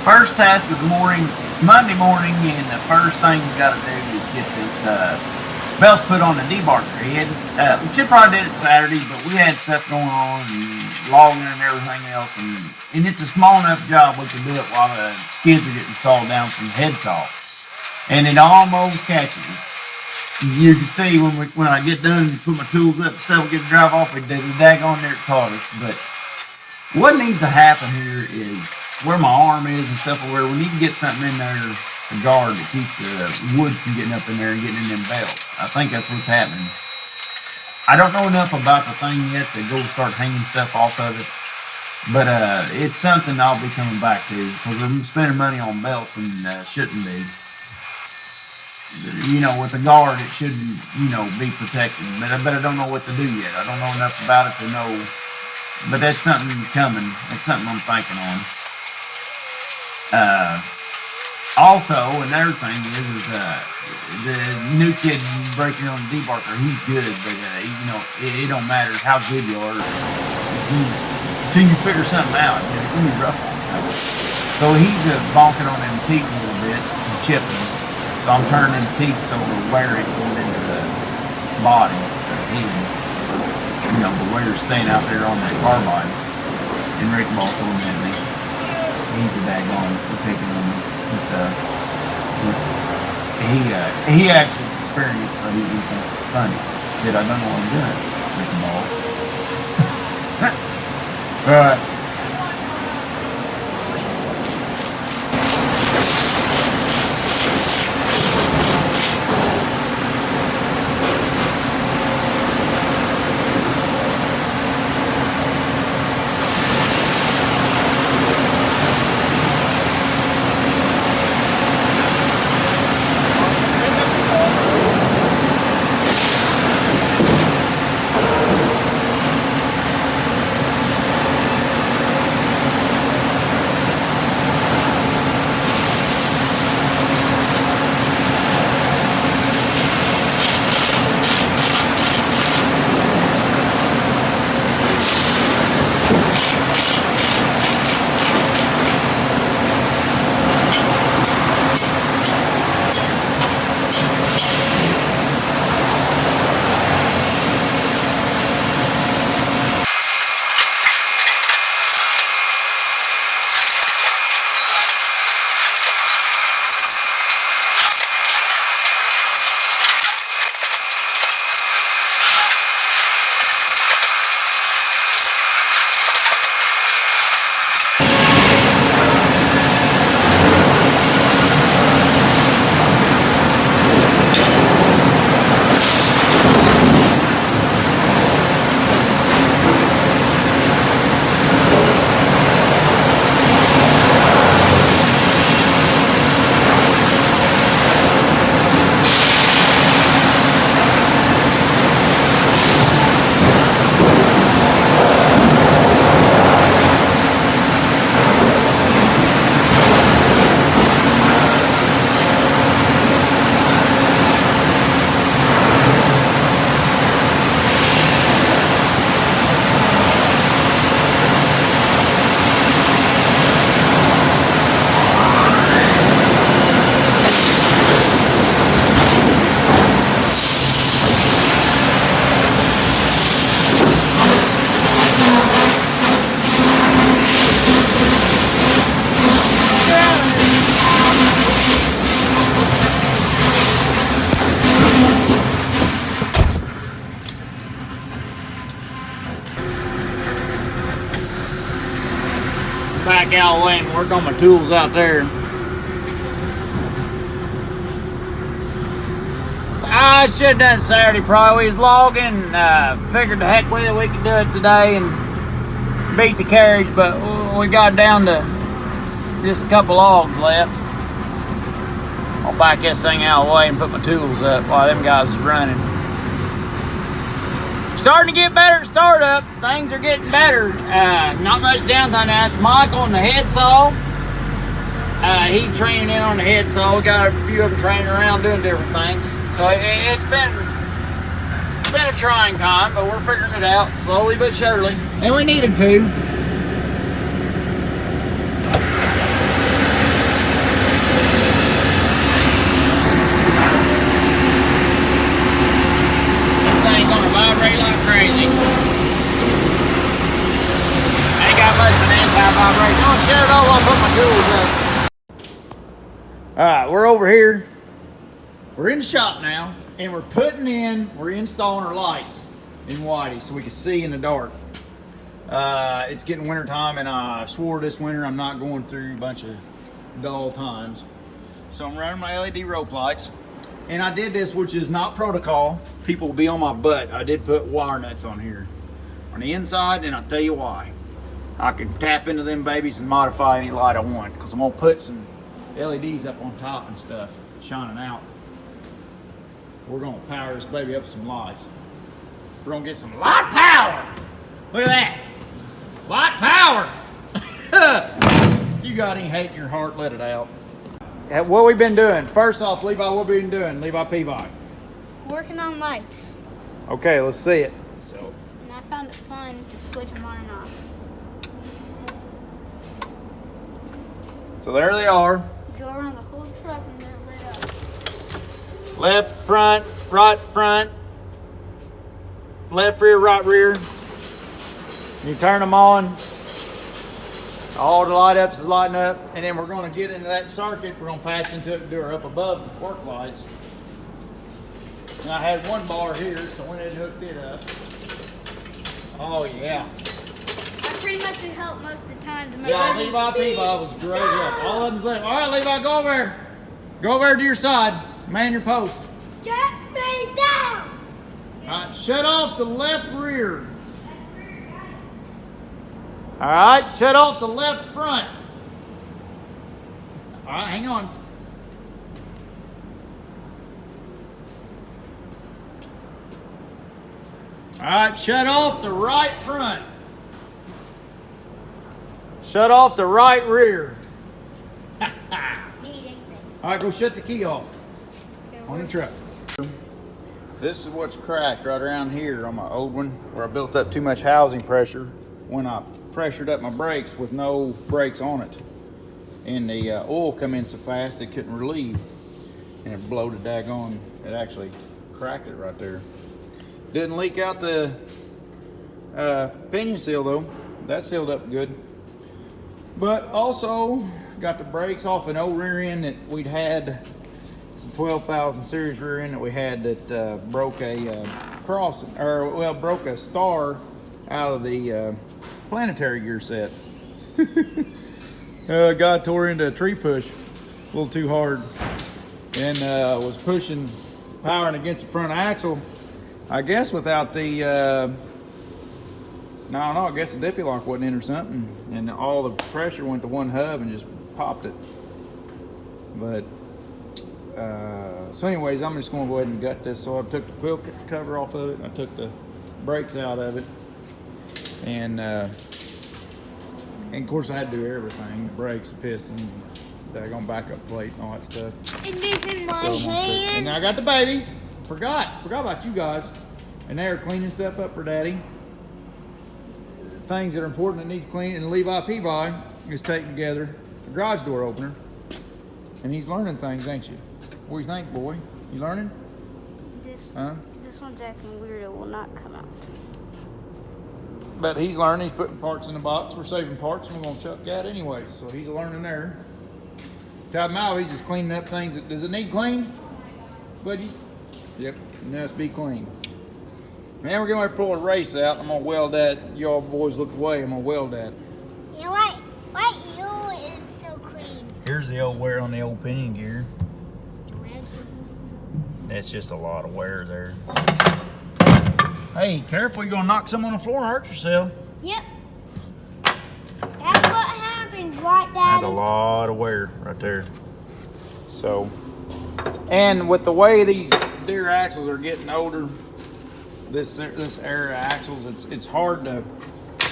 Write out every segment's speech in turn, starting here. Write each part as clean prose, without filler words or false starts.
First task of the morning, it's Monday morning, and the first thing we got to do is get this belts put on the debarker head. We should probably did it Saturday, but we had stuff going on and logging and everything else, and it's a small enough job we can do it while the skids are getting sawed down from the head saw. And it almost catches. You can see when I get done and put my tools up and stuff, we get to drive off, it did a daggone there it caught us. But what needs to happen here is where my arm is and stuff, where we need to get something in there to guard that keeps the wood from getting up in there and getting in them belts. I think that's what's happening. I don't know enough about the thing yet to go start hanging stuff off of it, but it's something I'll be coming back to, because we're spending money on belts and shouldn't be. You know, with the guard, it should, be protected, but I don't know what to do yet. I don't know enough about it to know, but that's something coming. That's something I'm thinking on. Also, another thing is the new kid breaking on the debarker. He's good, but it don't matter how good you are until you figure something out. It's gonna be rough on something. So he's bonking on them teeth a little bit and chipping. So I'm turning them teeth so it'll wear it going into the body, the head. The wear's staying out there on that carbide. And Rick Ball told me that he's a daggone for picking on me and stuff. He actually is experienced, so he thinks it's funny that I don't know what I'm doing, Rick Ball. Alright. Back out of the way and work on my tools out there. I should have done Saturday probably. We was logging, figured the heck with it, we could do it today and beat the carriage, but we got down to just a couple logs left. I'll back this thing out of the way and put my tools up while them guys is running. Starting to get better at startup. Things are getting better. Not much downtime now. It's Michael on the head saw. He's training in on the head saw. We got a few of them training around doing different things. So it's been a trying time, but we're figuring it out slowly but surely. And we needed to. Vibrate like crazy. Ain't got much of an anti-vibration. Don't shut it off while I put my tools up. Alright, we're over here. We're in the shop now, and we're installing our lights in Whitey so we can see in the dark. It's getting winter time, and I swore this winter I'm not going through a bunch of dull times. So I'm running my LED rope lights. And I did this, which is not protocol. People will be on my butt. I did put wire nuts on here on the inside, and I'll tell you why. I can tap into them babies and modify any light I want, because I'm gonna put some LEDs up on top and stuff, shining out. We're gonna power this baby up with some lights. We're gonna get some light power. Look at that, light power. You got any hate in your heart, let it out. What we've been doing. First off, Levi, what we been doing? Levi Peabody. Working on lights. Okay, let's see it. So. And I found it fun to switch them on and off. So there they are. Go around the whole truck and they're lit up. Left front, left rear, right rear. You turn them on. All the light ups is lighting up, and then we're going to get into that circuit. We're going to patch into it and do our up above work lights. And I had one bar here, so I went ahead and hooked it up. Oh yeah. I pretty much did help most of the time. Yeah, Levi Peabody was great help. All of them's left. All right, Levi, go over there. Go over there to your side. Man your post. Shut me down. All right, shut off the left rear. All right, shut off the left front. All right, hang on. All right, shut off the right front. Shut off the right rear. All right, go shut the key off on the truck. This is what's cracked right around here on my old one, where I built up too much housing pressure when I pressured up my brakes with no brakes on it, and the oil come in so fast it couldn't relieve, and it blowed the daggone. It actually cracked it right there. Didn't leak out the pinion seal though. That sealed up good. But also got the brakes off an old rear end that we'd had. It's a 12,000 series rear end that we had that broke a broke a star out of the planetary gear set. Guy tore into a tree push a little too hard, and was powering against the front axle. I guess without the, I guess the Diffie lock wasn't in or something, and all the pressure went to one hub and just popped it. But, so anyways, I'm just gonna go ahead and gut this. So I took the quill cover off of it, and I took the brakes out of it, and of course I had to do everything, the brakes, the piston, daggone backup plate and all that stuff. And this in my hand. And I got the babies. Forgot about you guys. And they're cleaning stuff up for Daddy. Things that are important that needs cleaning. And Levi Peabody is taking together the garage door opener. And he's learning things, ain't you? What do you think, boy? You learning? This one's acting weird. It will not come out. But he's learning. He's putting parts in the box. We're saving parts, and we're going to chuck that anyway. So he's learning there. Tab Mal, he's just cleaning up things. Does it need cleaned, buddies? Yep, it has to be clean. Man, we're going to pull a race out. I'm going to weld that. Y'all boys look away. I'm going to weld that. Yeah, what you is so clean. Here's the old wear on the old pinion gear. That's just a lot of wear there. Hey, careful. You're going to knock someone on the floor and hurt yourself. Yep. That's what happens, right, Daddy? That's a lot of wear right there. So, And with the way these Deere axles are getting older, this era axles, it's hard to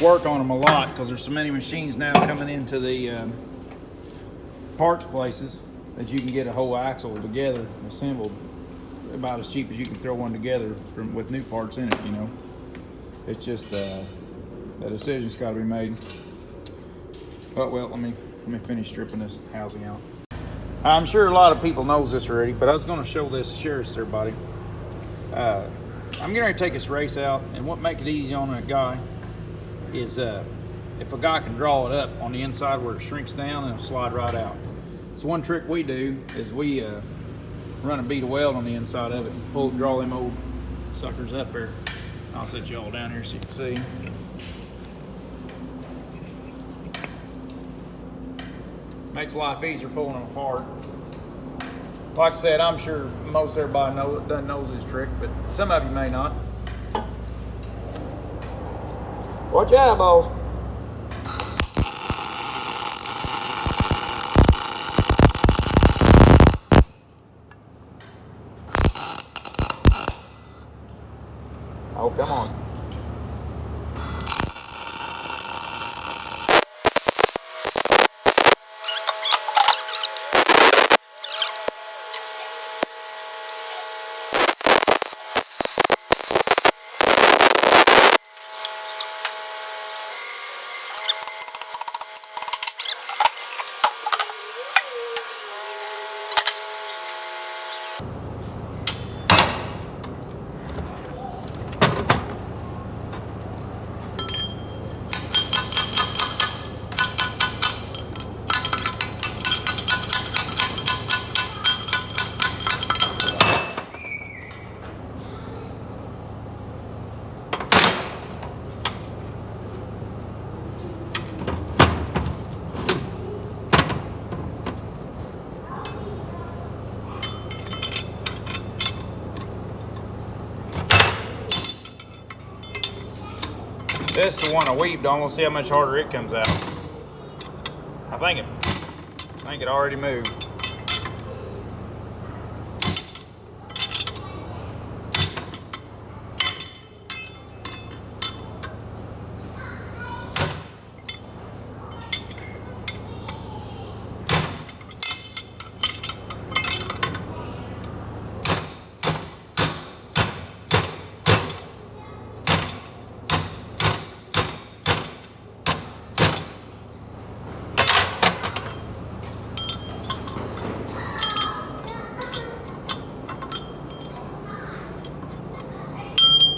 work on them a lot because there's so many machines now coming into the parts places that you can get a whole axle together assembled about as cheap as you can throw one together with new parts in it. You know, it's just the decision's got to be made. But well, let me finish stripping this housing out. I'm sure a lot of people knows this already, but I was going to show this, share this to everybody. I'm getting ready to take this race out, and what makes it easy on that guy is if a guy can draw it up on the inside where it shrinks down and it'll slide right out. So one trick we do is we run a bead of weld on the inside of it and draw them old suckers up there. I'll set you all down here so you can see. Makes life easier pulling them apart. Like I said, I'm sure most everybody knows this trick, but some of you may not. Watch your eyeballs. Oh, come on. This is the one I weaved on. We'll see how much harder it comes out. I think it already moved.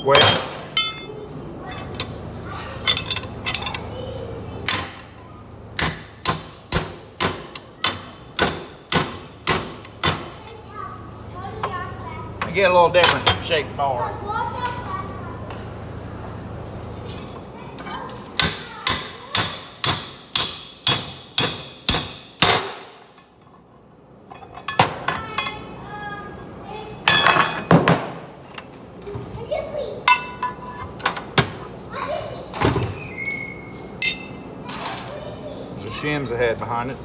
Well, I get a little different shaped bar. Shims ahead behind it.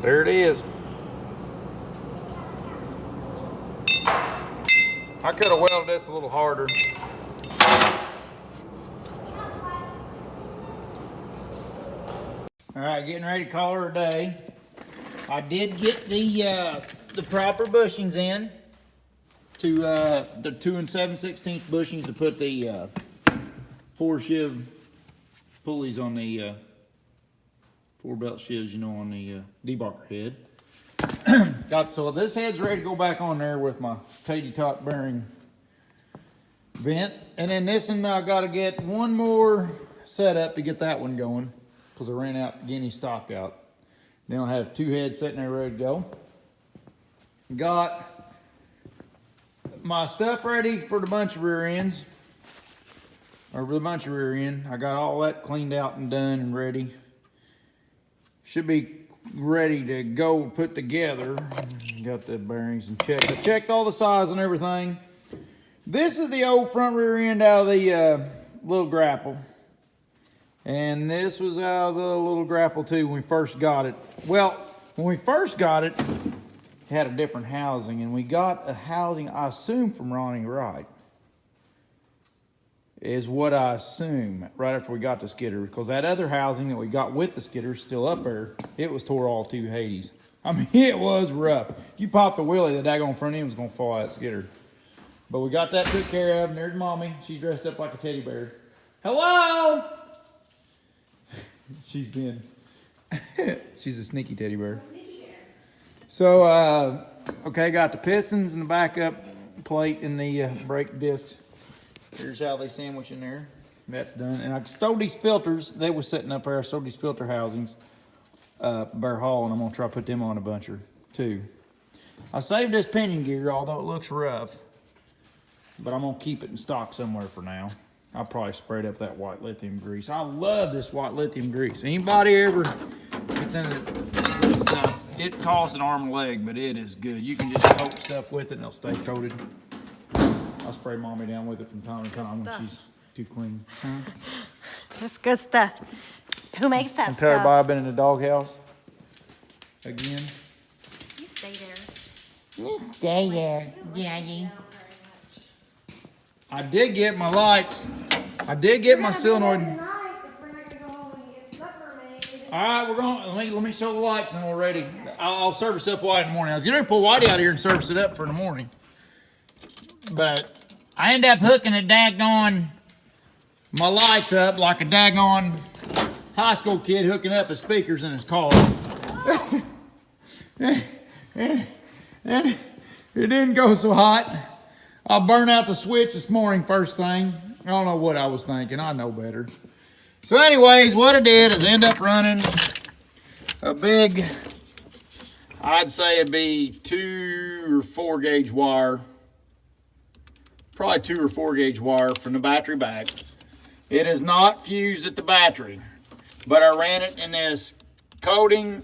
There it is. I could have welded this a little harder. All right, getting ready to call her a day. I did get the proper bushings in to the 2 7/16 bushings to put the 4 shiv pulleys on the 4 belt shivs, you know, on the debarker head. So this head's ready to go back on there with my Teddy top bearing vent, and then this one I got to get one more setup to get that one going because I ran out Guinea stock out. Then I'll have 2 heads sitting there ready to go. Got my stuff ready for the bunch of rear ends, or the bunch of rear end. I got all that cleaned out and done and ready. Should be ready to go put together. Got the bearings and checked. I checked all the size and everything. This is the old front rear end out of the little grapple. And this was out of the little grapple too when we first got it. Well, when we first got it, had a different housing, and we got a housing, I assume, from Ronnie Wright. Is what I assume right after we got the skidder, because that other housing that we got with the skidder is still up there. It was tore all to Hades. I mean, it was rough. If you popped the wheelie, the daggone front end was gonna fall out skidder. But we got that took care of, and there's Mommy. She's dressed up like a teddy bear. Hello! She's been, she's a sneaky teddy bear. So, okay, got the pistons and the backup plate and the brake discs. Here's how they sandwich in there. That's done. And I stole these filters. They were sitting up there. I stole these filter housings Bear Hall, and I'm going to try to put them on a buncher too. I saved this pinion gear, although it looks rough. But I'm going to keep it in stock somewhere for now. I'll probably sprayed up that white lithium grease. I love this white lithium grease. Anybody ever gets into this stuff, it costs an arm and a leg, but it is good. You can just coat stuff with it and it'll stay coated. I'll spray Mommy down with it from time to time when she's too clean. Huh? That's good stuff. Who makes that Tell everybody stuff? I've been in the doghouse again. You stay there. You stay there, Daddy. I did get my lights. I did get my solenoid. All right, we're going. Let me show the lights and we're ready. I'll service up Whitey in the morning. I was gonna pull Whitey out here and service it up for the morning, but I ended up hooking a daggone my lights up like a daggone high school kid hooking up his speakers in his car. and it didn't go so hot. I burned out the switch this morning first thing. I don't know what I was thinking. I know better. So anyways, what I did is end up running a big, I'd say it'd be 2 or 4 gauge wire. Probably 2 or 4 gauge wire from the battery back. It is not fused at the battery, but I ran it in this coating.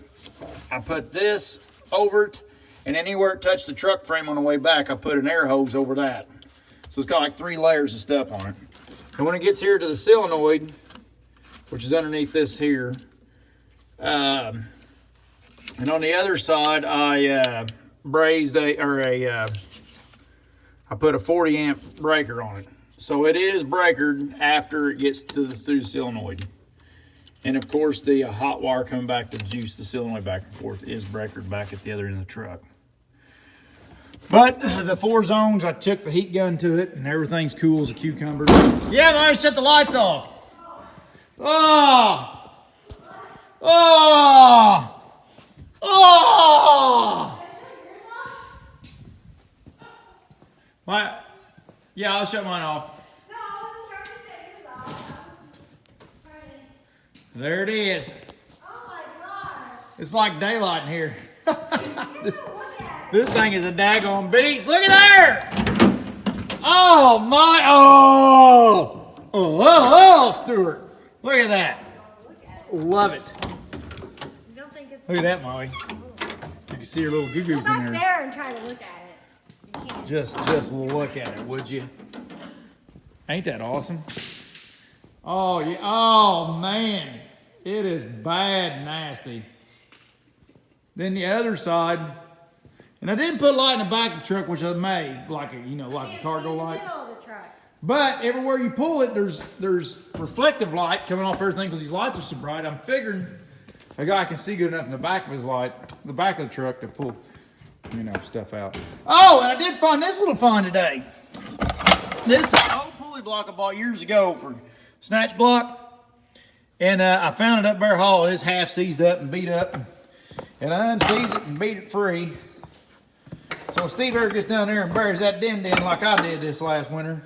I put this over it, and anywhere it touched the truck frame on the way back, I put an air hose over that. So it's got like 3 layers of stuff on it. And when it gets here to the solenoid, which is underneath this here, and on the other side, I brazed I put a 40 amp breaker on it. So it is breakered after it gets to through the solenoid. And of course, the hot wire coming back to juice the solenoid back and forth is breakered back at the other end of the truck. But the 4 zones, I took the heat gun to it, and everything's cool as a cucumber. Yeah, I shut the lights off. Oh! Oh! Oh! Yeah, I'll shut mine off. No, I wasn't trying to shut yours off. There it is. Oh my gosh. It's like daylight in here. This thing is a daggone beast. Look at there! Oh my! Oh, Stuart! Look at that! Love it. You don't think it's Look at that, Molly. You can see her little goo-goos in back there. there and try to look at it. You can't. Just look at it, would you? Ain't that awesome? Oh yeah! Oh man, it is bad, nasty. Then the other side, and I didn't put light in the back of the truck, which I made, like a cargo light. Middle of the truck. But everywhere you pull it, there's reflective light coming off everything because these lights are so bright. I'm figuring a guy can see good enough in the back of his light, the back of the truck to pull, stuff out. Oh, and I did find this little find today. This old pulley block I bought years ago for snatch block, and I found it up Bear Hall, and it's half seized up and beat up. And I unseized it and beat it free. So if Steve ever gets down there and buries that din like I did this last winter,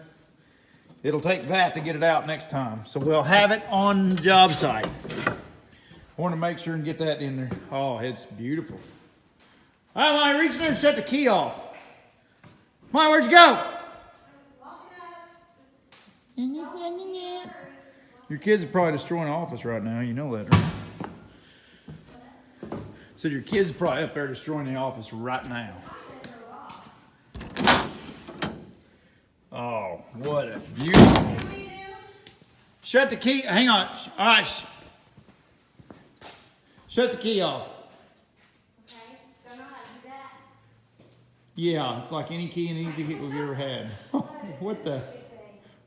it'll take that to get it out next time. So we'll have it on the job site. I want to make sure and get that in there. Oh, it's beautiful. All right, Mike, reach in there and shut the key off. Mike, where'd you go? Your kids are probably destroying the office right now. You know that, right? So your kids are probably up there destroying the office right now. Oh, what a beautiful. Shut the key. Hang on. All right. Shut the key off. Okay. Don't know how to do that. Yeah, it's like any key in any vehicle you've ever had. What the?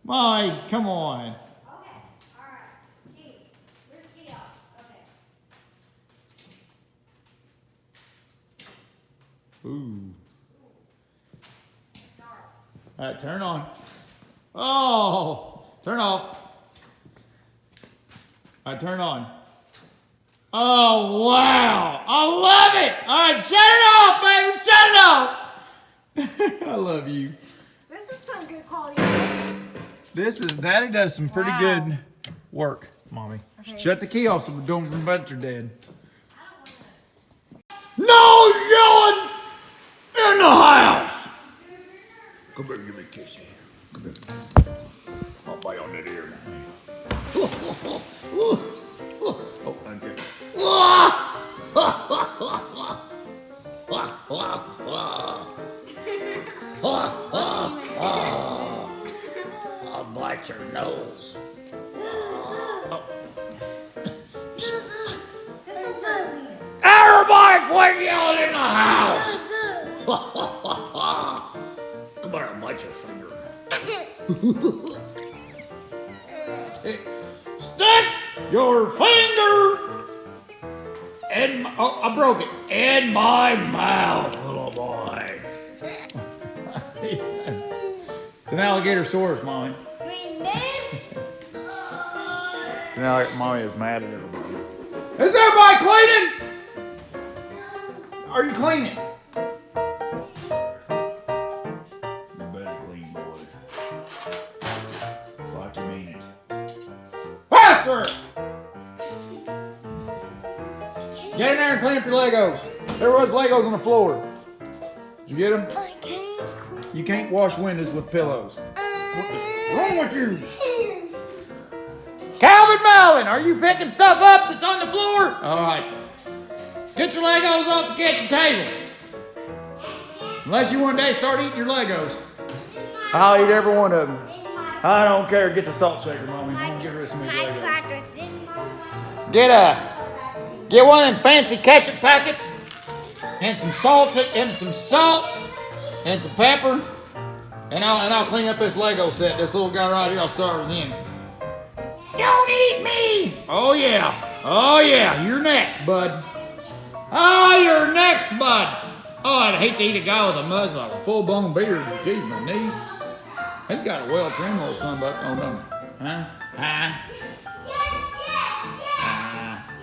Molly, come on. Okay, all right. Key. Where's the key off? Okay. Ooh. All right, turn on. Oh, turn off. All right, turn on. Oh, wow. I love it. All right, shut it off, baby. Shut it off. I love you. This is some good quality. Daddy does some pretty Wow. good work, Mommy. Okay. Shut the key off so we don't remember your dad. No yelling in the house. Come here, give me a kiss. Come here. I'll bite on that ear. Oh, thank you. I'll bite your nose. Everybody quit yelling in the house. Come on, I'll bite your finger. Hey, stick your finger in my, oh, I broke it, in my mouth, little boy. It's an alligator-saurus, Mommy. It's an alligator. Mommy is mad at everybody. Is everybody cleaning? Are you cleaning? You better clean, boy. Like you mean it. Faster! Get in there and clean up your Legos. There was Legos on the floor. Did you get them? I can't. You can't wash windows with pillows. What is wrong with you? Calvin Malvin, are you picking stuff up that's on the floor? All right. Get your Legos off the kitchen table. Unless you one day start eating your Legos. I'll eat every one of them. I don't care. Get the salt shaker, Mommy. I'm gonna get rid of some of these Legos. Get one of them fancy ketchup packets and some salt and some pepper, and I'll clean up this Lego set. This little guy right here. I'll start with him. Don't eat me! Oh yeah, you're next, bud. Oh, you're next, bud. Oh, I'd hate to eat a guy with a muzzle, a full-blown beard. Jeez, my knees. He's got a well-trimmed little son, but oh no, huh?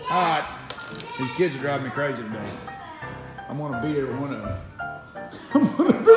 All right, these kids are driving me crazy today. I'm gonna beat every one of them. I'm gonna beat them.